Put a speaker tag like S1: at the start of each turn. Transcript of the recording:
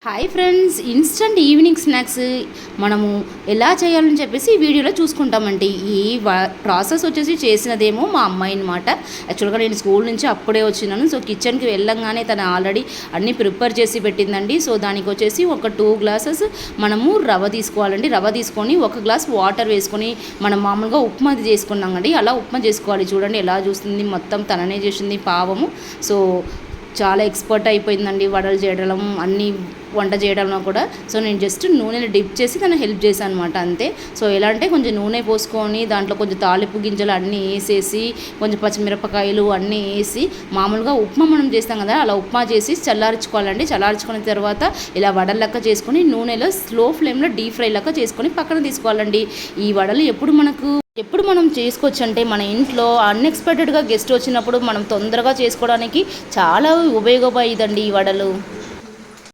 S1: Hi friends, instant evening snacks మనము ఎలా చేయాలని చెప్పేసి ఈ వీడియోలో చూసుకుంటామండి. ఈ ప్రాసెస్ వచ్చేసి చేసినదేమో మా అమ్మాయి అనమాట. యాక్చువల్గా నేను స్కూల్ నుంచి అప్పుడే వచ్చినాను. సో కిచెన్కి వెళ్ళంగానే తను ఆల్రెడీ అన్నీ ప్రిపేర్ చేసి పెట్టిందండి. సో దానికి వచ్చేసి ఒక 2 గ్లాసెస్ మనము రవ్వ తీసుకోవాలండి. రవ్వ తీసుకొని 1 గ్లాస్ వాటర్ వేసుకొని మనం మామూలుగా ఉప్మా చేసుకున్నామండి. అలా ఉప్మా చేసుకోవాలి. చూడండి ఎలా చూస్తుంది, మొత్తం తననే చేసింది పావము. సో చాలా ఎక్స్పర్ట్ అయిపోయిందండి వడలు చేయడం, అన్నీ వంట చేయడంలో కూడా. సో నేను జస్ట్ నూనెలో డిప్ చేసి తను హెల్ప్ చేశాను అనమాట, అంతే. సో ఎలా అంటే కొంచెం నూనె పోసుకొని దాంట్లో కొంచెం తాలింపు గింజలు అన్నీ వేసేసి కొంచెం పచ్చిమిరపకాయలు అన్నీ వేసి మామూలుగా ఉప్మా మనం చేస్తాం కదా, అలా ఉప్మా చేసి చల్లార్చుకోవాలండి. చల్లార్చుకున్న తర్వాత ఇలా వడల లెక్క చేసుకొని నూనెలో స్లో ఫ్లేమ్లో డీప్ ఫ్రై లెక్క చేసుకొని పక్కన తీసుకోవాలండి. ఈ వడలు ఎప్పుడు మనం చేసుకోవచ్చు అంటే మన ఇంట్లో అన్ఎక్స్పెక్టెడ్గా గెస్ట్ వచ్చినప్పుడు మనం తొందరగా చేసుకోవడానికి చాలా ఉపయోగపడేదండి ఈ వడలు.